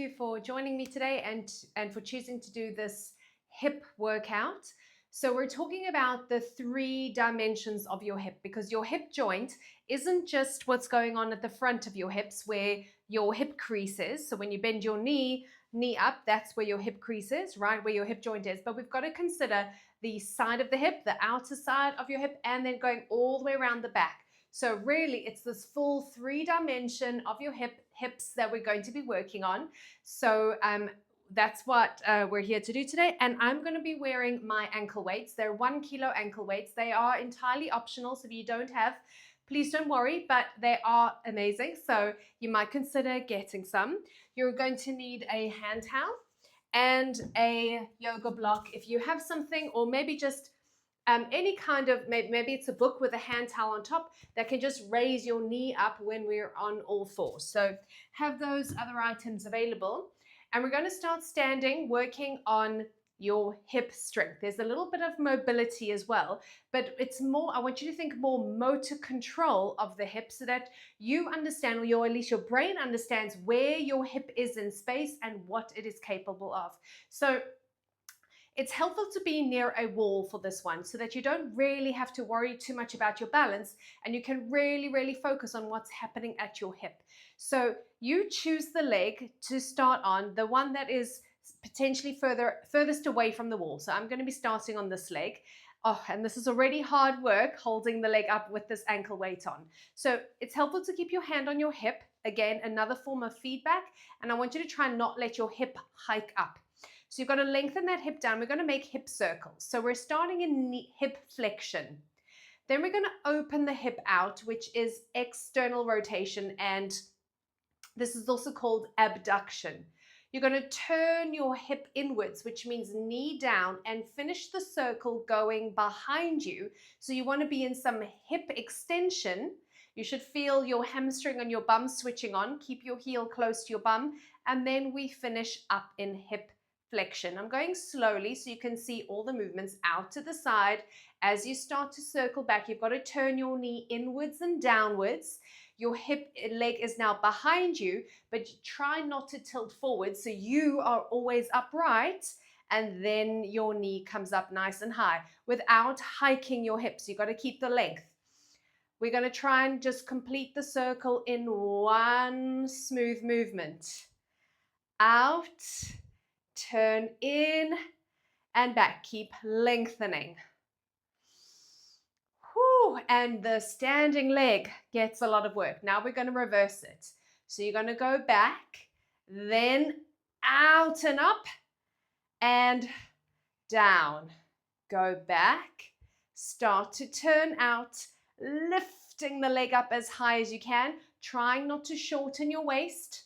you for joining me today and for choosing to do this hip workout. So we're talking about the 3 dimensions of your hip, because your hip joint isn't just what's going on at the front of your hips where your hip crease is. So when you bend your knee up, that's where your hip crease is, right? Where your hip joint is. But we've got to consider the side of the hip, the outer side of your hip, and then going all the way around the back. So really, it's this full 3-dimension of your hips that we're going to be working on. So that's what we're here to do today. And I'm going to be wearing my ankle weights. They're 1 kilo ankle weights. They are entirely optional. So if you don't have, please don't worry, but they are amazing. So you might consider getting some. You're going to need a hand towel and a yoga block if you have something, or maybe just any kind of, maybe it's a book with a hand towel on top that can just raise your knee up when we're on all fours. So have those other items available. And we're going to start standing, working on your hip strength. There's a little bit of mobility as well, but it's more, I want you to think more motor control of the hip so that you understand, or at least your brain understands where your hip is in space and what it is capable of. So it's helpful to be near a wall for this one so that you don't really have to worry too much about your balance and you can really focus on what's happening at your hip. So you choose the leg to start on, the one that is potentially furthest away from the wall. So I'm going to be starting on this leg. Oh, and this is already hard work holding the leg up with this ankle weight on. So it's helpful to keep your hand on your hip. Again, another form of feedback. And I want you to try and not let your hip hike up. So you've got to lengthen that hip down. We're going to make hip circles. So we're starting in hip flexion. Then we're going to open the hip out, which is external rotation. And this is also called abduction. You're going to turn your hip inwards, which means knee down, and finish the circle going behind you. So you want to be in some hip extension. You should feel your hamstring and your bum switching on. Keep your heel close to your bum. And then we finish up in hip flexion. I'm going slowly so you can see all the movements out to the side. As you start to circle back, you've got to turn your knee inwards and downwards. Your hip leg is now behind you, but try not to tilt forward so you are always upright, and then your knee comes up nice and high without hiking your hips. You've got to keep the length. We're going to try and just complete the circle in one smooth movement. Out, turn in and back. Keep lengthening. Whew. And the standing leg gets a lot of work. Now we're going to reverse it. So you're going to go back, then out and up and down. Go back, start to turn out, lifting the leg up as high as you can, trying not to shorten your waist.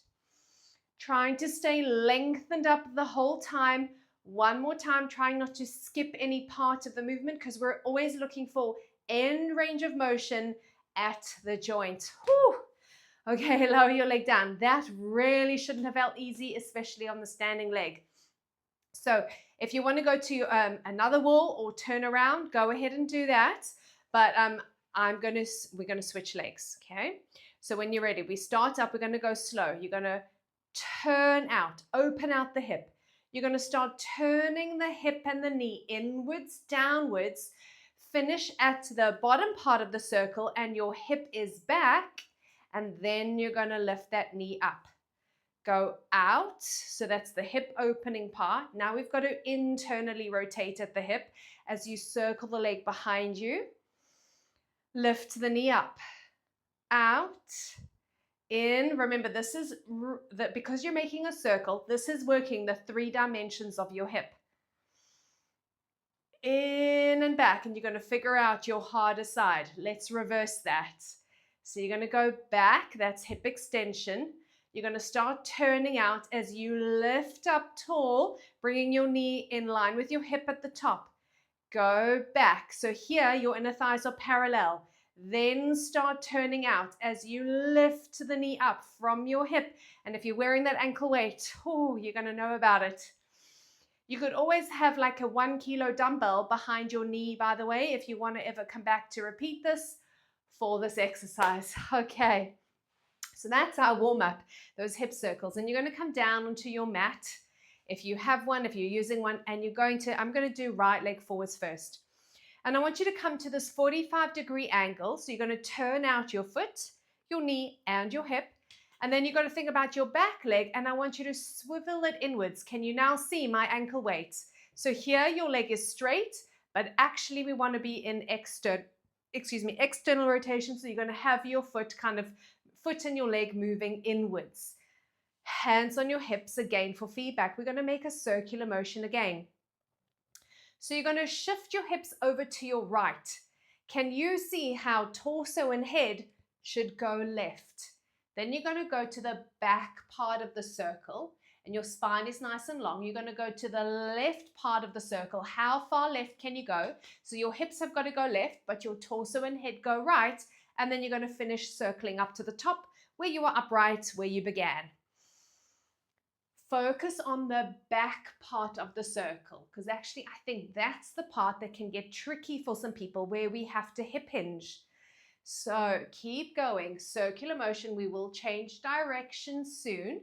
Trying to stay lengthened up the whole time. One more time, trying not to skip any part of the movement because we're always looking for end range of motion at the joint. Whew. Okay, lower your leg down. That really shouldn't have felt easy, especially on the standing leg. So if you want to go to another wall or turn around, go ahead and do that. But we're going to switch legs, okay? So when you're ready, we start up, we're going to go slow. You're going to turn out, open out the hip. You're going to start turning the hip and the knee inwards, downwards. Finish at the bottom part of the circle and your hip is back. And then you're going to lift that knee up. Go out. So that's the hip opening part. Now we've got to internally rotate at the hip as you circle the leg behind you. Lift the knee up. Out. In, remember this is because you're making a circle, this is working the 3 dimensions of your hip. In and back, and you're going to figure out your harder side. Let's reverse that. So you're going to go back, that's hip extension. You're going to start turning out as you lift up tall, bringing your knee in line with your hip at the top. Go back. So here your inner thighs are parallel. Then start turning out as you lift the knee up from your hip. And if you're wearing that ankle weight, you're going to know about it. You could always have like a 1 kilo dumbbell behind your knee, by the way, if you want to ever come back to repeat this for this exercise. Okay. So that's our warm-up, those hip circles. And you're going to come down onto your mat if you have one, if you're using one, and I'm going to do right leg forwards first. And I want you to come to this 45-degree angle. So you're going to turn out your foot, your knee, and your hip. And then you've got to think about your back leg, and I want you to swivel it inwards. Can you now see my ankle weight? So here your leg is straight, but actually we want to be in external rotation. So you're going to have your foot and your leg moving inwards. Hands on your hips again for feedback. We're going to make a circular motion again. So you're going to shift your hips over to your right. Can you see how torso and head should go left? Then you're going to go to the back part of the circle, and your spine is nice and long. You're going to go to the left part of the circle. How far left can you go? So your hips have got to go left, but your torso and head go right. And then you're going to finish circling up to the top where you are upright, where you began. Focus on the back part of the circle, because actually I think that's the part that can get tricky for some people, where we have to hip hinge. So keep going, circular motion. We will change direction soon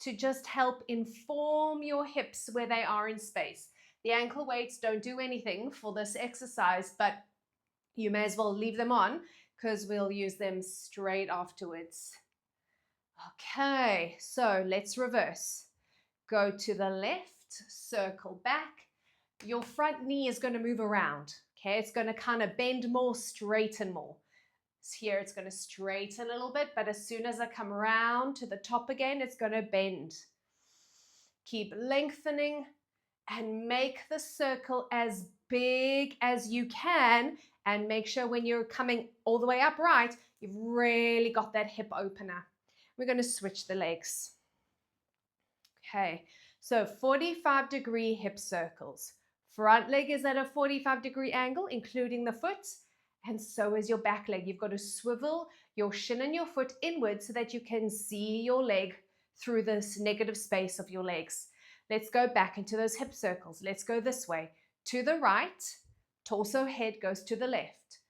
to just help inform your hips where they are in space. The ankle weights don't do anything for this exercise, but you may as well leave them on because we'll use them straight afterwards. Okay, so let's reverse. Go to the left, circle back. Your front knee is going to move around. Okay, it's going to kind of bend more, straighten more. Here it's going to straighten a little bit, but as soon as I come around to the top again, it's going to bend. Keep lengthening and make the circle as big as you can, and make sure when you're coming all the way upright, you've really got that hip opener. We're going to switch the legs. Okay, so 45-degree hip circles. Front leg is at a 45-degree angle, including the foot. And so is your back leg. You've got to swivel your shin and your foot inwards so that you can see your leg through this negative space of your legs. Let's go back into those hip circles. Let's go this way. To the right, torso head goes to the left.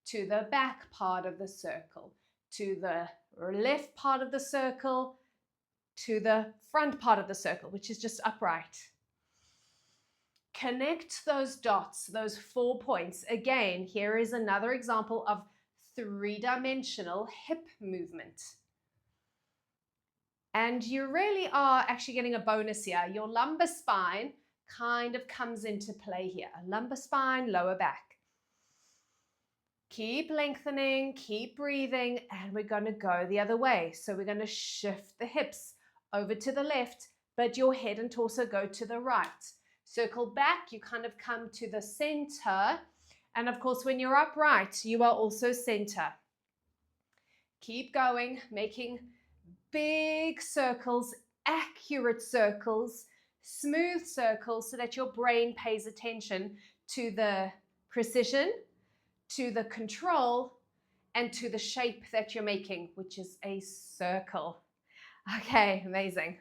To the back part of the circle. To the left part of the circle. To the front part of the circle, which is just upright. Connect those dots, those 4 points. Again, here is another example of 3-dimensional hip movement. And you really are actually getting a bonus here. Your lumbar spine kind of comes into play here. Lumbar spine, lower back. Keep lengthening, keep breathing, and we're going to go the other way. So we're going to shift the hips over to the left, but your head and torso go to the right. Circle back, you kind of come to the center. And of course, when you're upright, you are also center. Keep going, making big circles, accurate circles, smooth circles, so that your brain pays attention to the precision, to the control, and to the shape that you're making, which is a circle. Okay, amazing.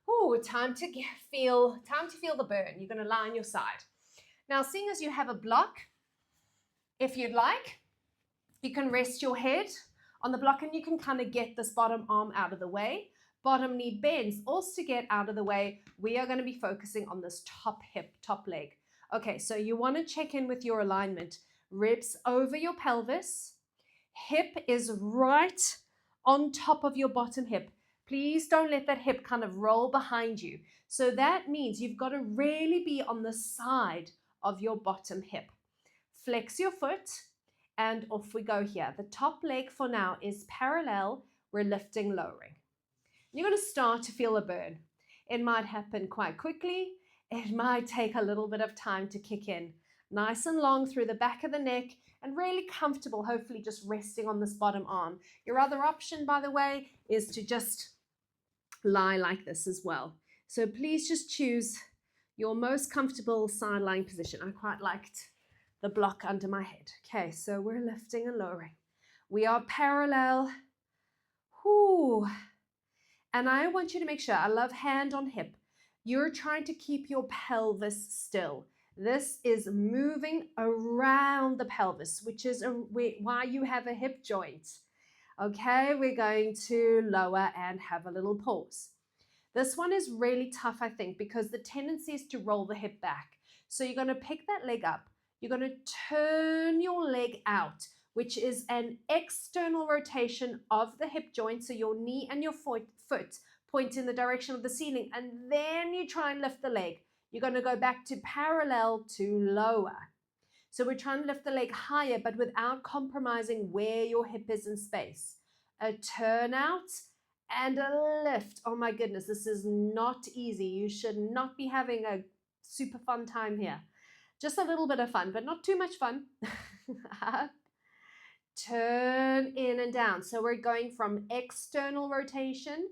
Oh, time to feel the burn. You're going to lie on your side. Now, seeing as you have a block, if you'd like, you can rest your head on the block and you can kind of get this bottom arm out of the way. Bottom knee bends also get out of the way. We are going to be focusing on this top hip, top leg. Okay, so you want to check in with your alignment. Ribs over your pelvis. Hip is right on top of your bottom hip. Please don't let that hip kind of roll behind you. So that means you've got to really be on the side of your bottom hip. Flex your foot and off we go here. The top leg for now is parallel. We're lifting, lowering. You're going to start to feel a burn. It might happen quite quickly. It might take a little bit of time to kick in. Nice and long through the back of the neck and really comfortable, hopefully just resting on this bottom arm. Your other option, by the way, is to just lie like this as well. So please just choose your most comfortable side lying position. I quite liked the block under my head. Okay, so we're lifting and lowering. We are parallel. Whoo. And I want you to make sure, I love hand on hip. You're trying to keep your pelvis still. This is moving around the pelvis, which is why you have a hip joint. Okay, we're going to lower and have a little pause. This one is really tough, I think, because the tendency is to roll the hip back. So you're going to pick that leg up. You're going to turn your leg out, which is an external rotation of the hip joint. So your knee and your foot point in the direction of the ceiling. And then you try and lift the leg. You're going to go back to parallel to lower. So we're trying to lift the leg higher, but without compromising where your hip is in space. A turn out and a lift. Oh my goodness, this is not easy. You should not be having a super fun time here. Just a little bit of fun, but not too much fun. Up, turn in and down. So we're going from external rotation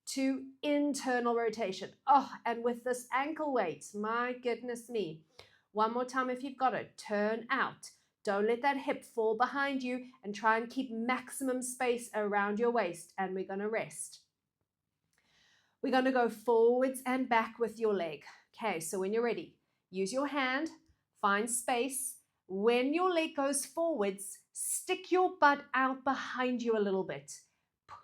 to internal rotation. Oh, and with this ankle weight, my goodness me. One more time if you've got it. Turn out. Don't let that hip fall behind you and try and keep maximum space around your waist. And we're going to rest. We're going to go forwards and back with your leg. Okay, so when you're ready, use your hand, find space. When your leg goes forwards, stick your butt out behind you a little bit.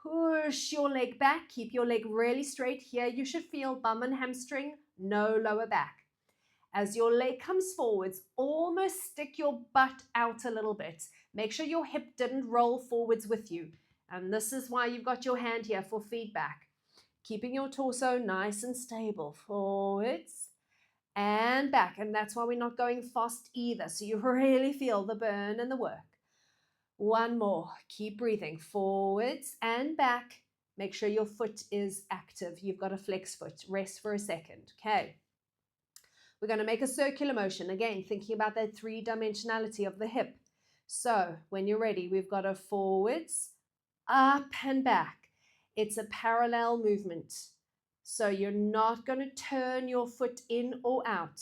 Push your leg back. Keep your leg really straight here. You should feel bum and hamstring, no lower back. As your leg comes forwards, almost stick your butt out a little bit. Make sure your hip didn't roll forwards with you. And this is why you've got your hand here for feedback. Keeping your torso nice and stable. Forwards and back. And that's why we're not going fast either. So you really feel the burn and the work. One more. Keep breathing. Forwards and back. Make sure your foot is active. You've got a flex foot. Rest for a second. Okay. We're going to make a circular motion. Again, thinking about that three-dimensionality of the hip. So when you're ready, we've got a forwards, up and back. It's a parallel movement. So you're not going to turn your foot in or out.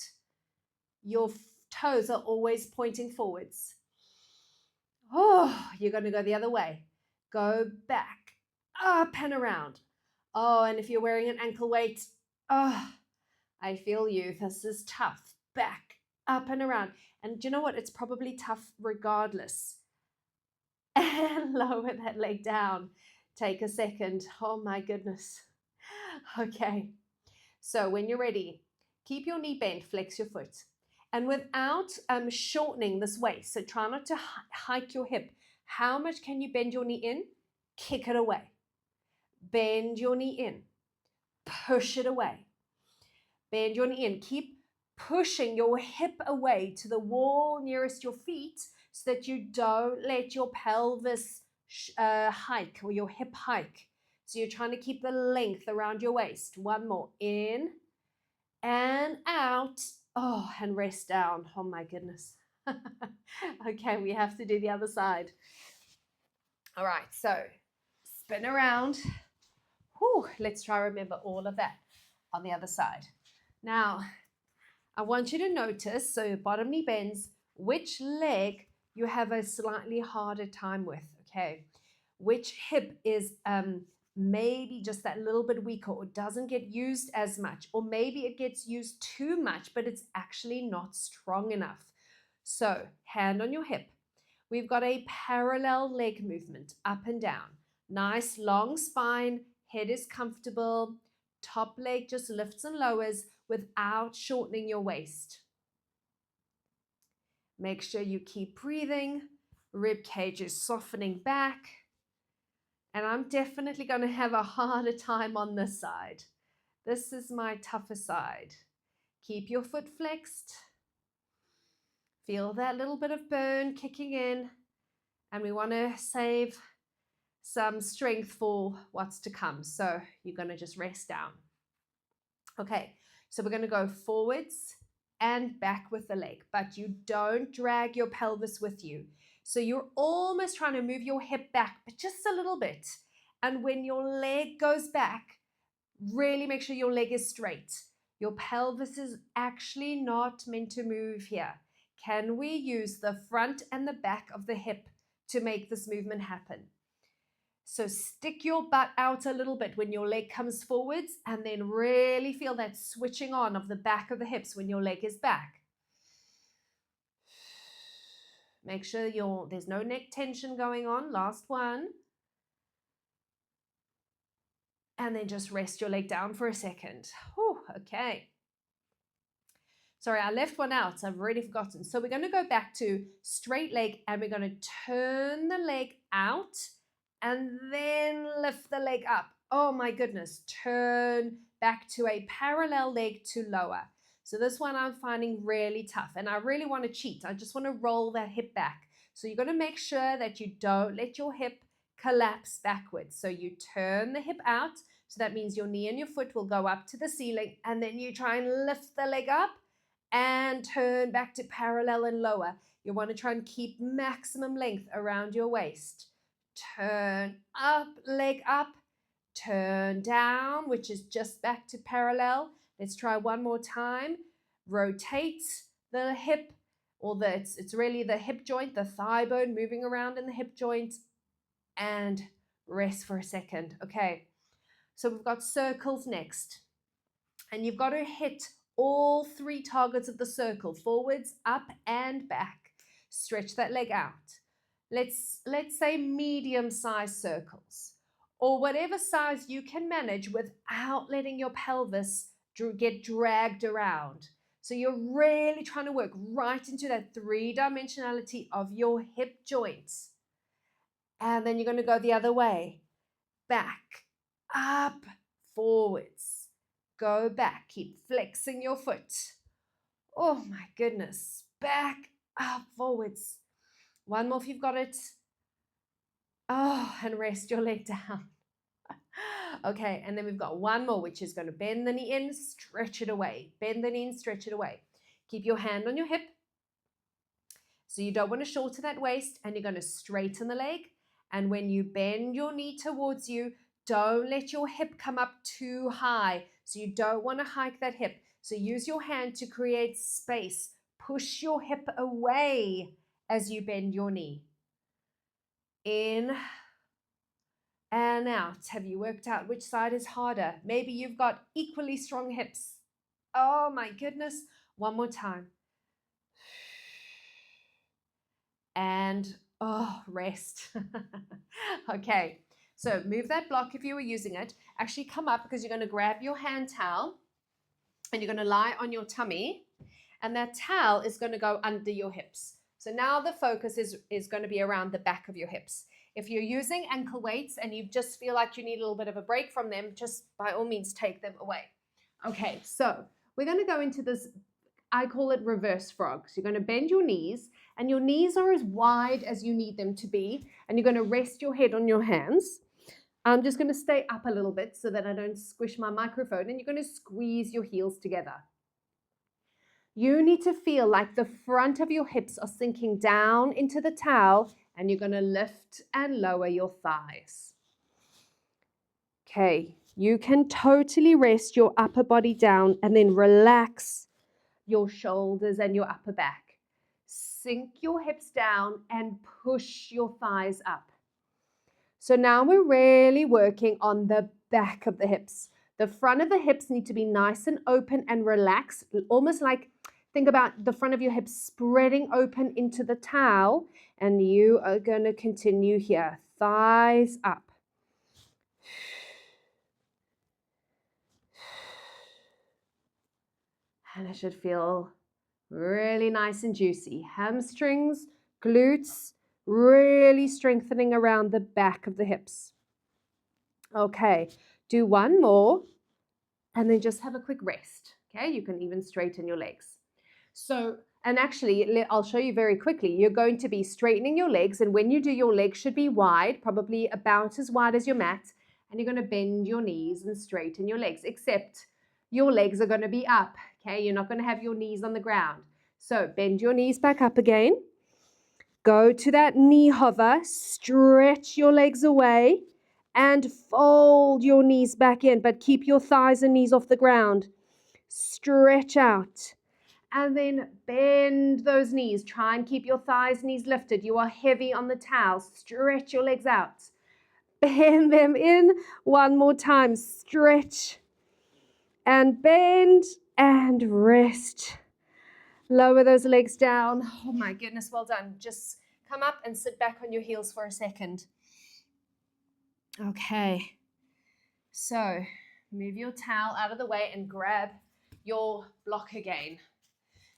Your toes are always pointing forwards. Oh, you're going to go the other way. Go back, up and around. Oh, and if you're wearing an ankle weight, oh, I feel you. This is tough. Back, up and around. And do you know what? It's probably tough regardless. And lower that leg down. Take a second. Oh my goodness. Okay. So when you're ready, keep your knee bent, flex your foot. And without shortening this waist, so try not to hike your hip. How much can you bend your knee in? Kick it away. Bend your knee in. Push it away. Bend your knee in. Keep pushing your hip away to the wall nearest your feet so that you don't let your pelvis hike or your hip hike. So you're trying to keep the length around your waist. One more. In and out. Oh, and rest down. Oh my goodness. Okay, we have to do the other side. All right, so spin around. Whew, let's try to remember all of that on the other side. Now, I want you to notice, so your bottom knee bends, which leg you have a slightly harder time with, okay? Which hip is maybe just that little bit weaker or doesn't get used as much, or maybe it gets used too much, but it's actually not strong enough. So, hand on your hip. We've got a parallel leg movement, up and down. Nice long spine, head is comfortable, top leg just lifts and lowers without shortening your waist. Make sure you keep breathing. Rib cage is softening back. And I'm definitely going to have a harder time on this side. This is my tougher side. Keep your foot flexed. Feel that little bit of burn kicking in. And we want to save some strength for what's to come. So you're going to just rest down. Okay, so we're going to go forwards and back with the leg, but you don't drag your pelvis with you. So you're almost trying to move your hip back, but just a little bit. And when your leg goes back, really make sure your leg is straight. Your pelvis is actually not meant to move here. Can we use the front and the back of the hip to make this movement happen? So stick your butt out a little bit when your leg comes forwards, and then really feel that switching on of the back of the hips when your leg is back. Make sure there's no neck tension going on. Last one. And then just rest your leg down for a second. Whew, okay. Sorry, I left one out. I've already forgotten. So we're going to go back to straight leg and we're going to turn the leg out and then lift the leg up. Oh my goodness. Turn back to a parallel leg to lower. So this one I'm finding really tough and I really want to cheat. I just want to roll that hip back. So you're going to make sure that you don't let your hip collapse backwards. So you turn the hip out. So that means your knee and your foot will go up to the ceiling and then you try and lift the leg up and turn back to parallel and lower. You want to try and keep maximum length around your waist. Turn up, leg up, turn down, which is just back to parallel. Let's try one more time. Rotate the hip, or it's really the hip joint, the thigh bone moving around in the hip joint, and rest for a second. Okay, so we've got circles next. And you've got to hit all three targets of the circle, forwards, up, and back. Stretch that leg out. Let's say medium-sized circles, or whatever size you can manage without letting your pelvis get dragged around. So you're really trying to work right into that three-dimensionality of your hip joints. And then you're going to go the other way. Back, up, forwards. Go back. Keep flexing your foot. Oh my goodness. Back, up, forwards. One more if you've got it. Oh, and rest your leg down. Okay, and then we've got one more, which is going to bend the knee in, stretch it away. Bend the knee in, stretch it away. Keep your hand on your hip. So you don't want to shorten that waist, and you're going to straighten the leg. And when you bend your knee towards you, don't let your hip come up too high. So you don't want to hike that hip. So use your hand to create space. Push your hip away as you bend your knee. In and out. Have you worked out which side is harder? Maybe you've got equally strong hips. Oh my goodness. One more time. And rest. Okay, so move that block if you were using it. Actually come up because you're going to grab your hand towel and you're going to lie on your tummy, and that towel is going to go under your hips. So now the focus is going to be around the back of your hips. If you're using ankle weights and you just feel like you need a little bit of a break from them, just by all means take them away. Okay, so we're going to go into this, I call it reverse frog. So you're going to bend your knees, and your knees are as wide as you need them to be, and you're going to rest your head on your hands. I'm just going to stay up a little bit so that I don't squish my microphone, and you're going to squeeze your heels together. You need to feel like the front of your hips are sinking down into the towel, and you're going to lift and lower your thighs. Okay, you can totally rest your upper body down and then relax your shoulders and your upper back. Sink your hips down and push your thighs up. So now we're really working on the back of the hips. The front of the hips need to be nice and open and relaxed, almost like, think about the front of your hips spreading open into the towel, and you are going to continue here. Thighs up. And it should feel really nice and juicy. Hamstrings, glutes, really strengthening around the back of the hips. Okay, do one more and then just have a quick rest. Okay, you can even straighten your legs. So, and actually, I'll show you very quickly. You're going to be straightening your legs, and when you do, your legs should be wide, probably about as wide as your mat, and you're going to bend your knees and straighten your legs, except your legs are going to be up. Okay, you're not going to have your knees on the ground. So bend your knees back up again. Go to that knee hover, stretch your legs away, and fold your knees back in, but keep your thighs and knees off the ground. Stretch out. And then bend those knees. Try and keep your thighs and knees lifted. You are heavy on the towel. Stretch your legs out. Bend them in. One more time. Stretch and bend and rest. Lower those legs down. Oh my goodness, well done. Just come up and sit back on your heels for a second. Okay. So move your towel out of the way and grab your block again.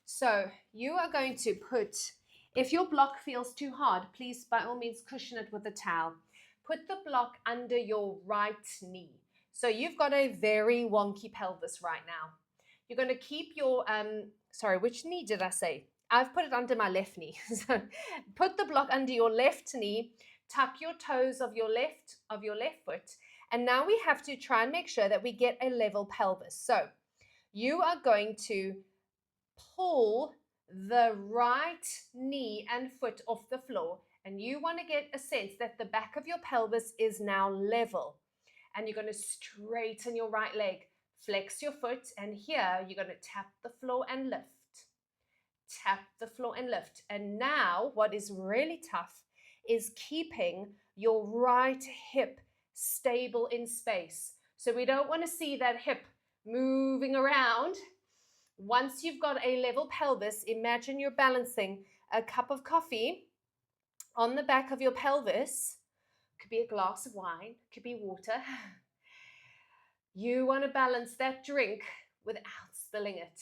So you are going to put, if your block feels too hard, please by all means cushion it with a towel. Put the block under your right knee. So you've got a very wonky pelvis right now. You're going to keep your, sorry, which knee did I say? I've put it under my left knee. So put the block under your left knee, tuck your toes of your left foot, and now we have to try and make sure that we get a level pelvis. So you are going to pull the right knee and foot off the floor, and you want to get a sense that the back of your pelvis is now level, and you're going to straighten your right leg, flex your foot, and here you're going to tap the floor and lift, tap the floor and lift. And now what is really tough is keeping your right hip stable in space. So we don't want to see that hip moving around. Once you've got a level pelvis, imagine you're balancing a cup of coffee on the back of your pelvis. Could be a glass of wine, could be water. You want to balance that drink without spilling it.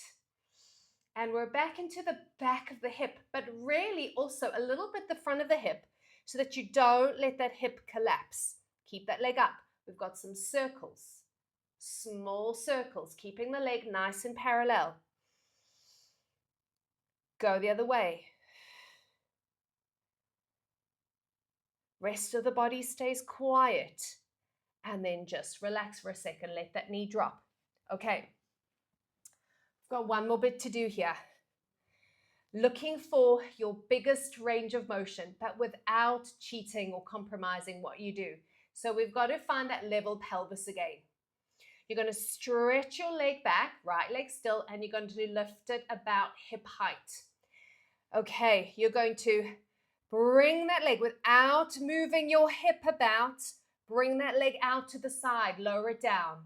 And we're back into the back of the hip, but really also a little bit the front of the hip so that you don't let that hip collapse. Keep that leg up. We've got some circles, small circles, keeping the leg nice and parallel. Go the other way. Rest of the body stays quiet. And then just relax for a second. Let that knee drop. Okay. We've got one more bit to do here. Looking for your biggest range of motion, but without cheating or compromising what you do. So we've got to find that level pelvis again. You're going to stretch your leg back, right leg still, and you're going to lift it about hip height. Okay, you're going to bring that leg without moving your hip about. Bring that leg out to the side, lower it down.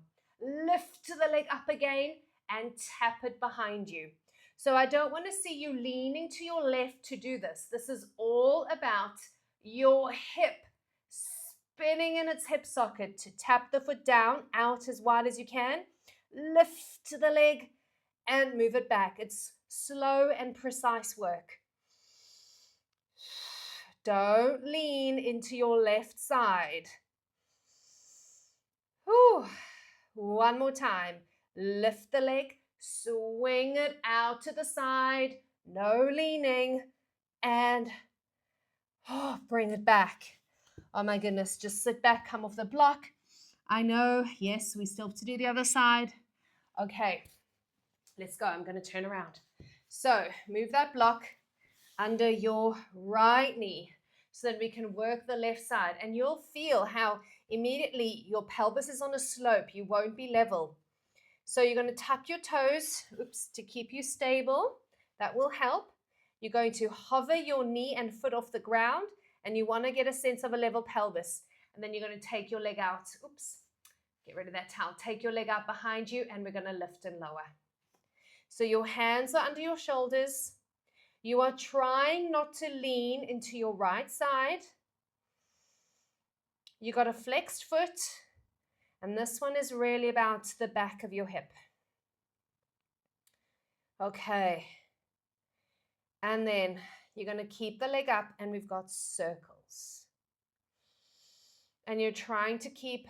Lift the leg up again and tap it behind you. So I don't want to see you leaning to your left to do this. This is all about your hip spinning in its hip socket to tap the foot down, out as wide as you can. Lift the leg and move it back. It's slow and precise work. Don't lean into your left side. Whew. One more time. Lift the leg, swing it out to the side, no leaning, and bring it back. Oh my goodness, just sit back, come off the block. I know, yes, we still have to do the other side. Okay, let's go. I'm going to turn around. So move that block under your right knee so that we can work the left side. And you'll feel how immediately your pelvis is on a slope. You won't be level. So you're going to tuck your toes, to keep you stable. That will help. You're going to hover your knee and foot off the ground, and you want to get a sense of a level pelvis. And then you're going to take your leg out. Get rid of that towel. Take your leg out behind you, and we're going to lift and lower. So your hands are under your shoulders. You are trying not to lean into your right side. You got a flexed foot, and this one is really about the back of your hip. Okay. And then you're going to keep the leg up, and we've got circles. And you're trying to keep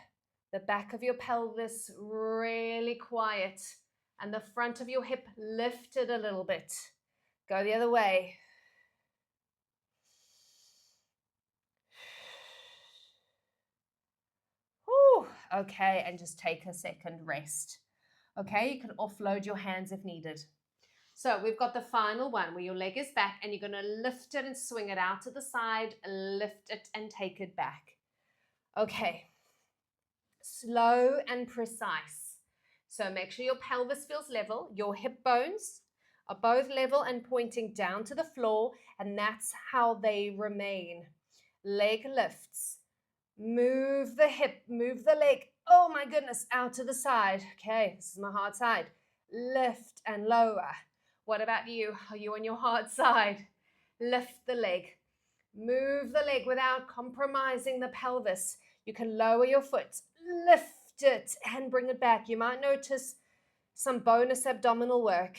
the back of your pelvis really quiet and the front of your hip lifted a little bit. Go the other way. Whew. Okay, and just take a second rest. Okay, you can offload your hands if needed. So we've got the final one where your leg is back and you're going to lift it and swing it out to the side, lift it and take it back. Okay, slow and precise. So make sure your pelvis feels level, your hip bones are both level and pointing down to the floor, and that's how they remain. Leg lifts. Move the hip, move the leg. Oh my goodness, out to the side. Okay, this is my hard side. Lift and lower. What about you? Are you on your hard side? Lift the leg. Move the leg without compromising the pelvis. You can lower your foot. Lift lift it and bring it back. You might notice some bonus abdominal work.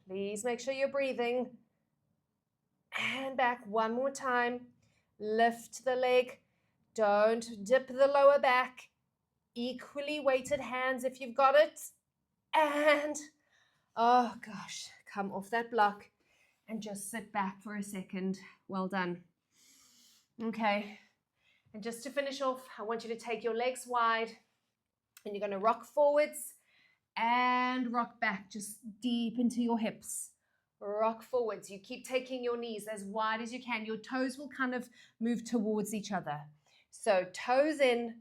Please make sure you're breathing. And back one more time. Lift the leg. Don't dip the lower back. Equally weighted hands if you've got it. And, oh gosh, come off that block and just sit back for a second. Well done. Okay. And just to finish off, I want you to take your legs wide and you're going to rock forwards and rock back just deep into your hips. Rock forwards. You keep taking your knees as wide as you can. Your toes will kind of move towards each other. So toes in,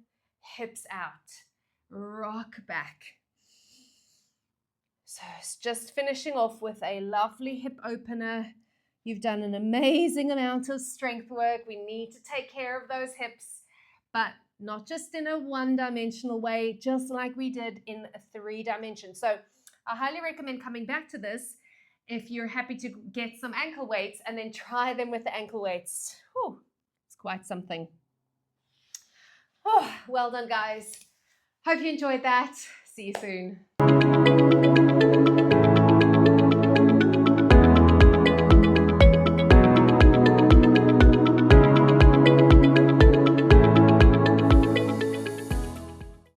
hips out. Rock back. So it's just finishing off with a lovely hip opener. You've done an amazing amount of strength work. We need to take care of those hips, but not just in a one-dimensional way, just like we did in a 3-dimension. So I highly recommend coming back to this if you're happy to get some ankle weights and then try them with the ankle weights. Whew, it's quite something. Oh, well done, guys. Hope you enjoyed that. See you soon.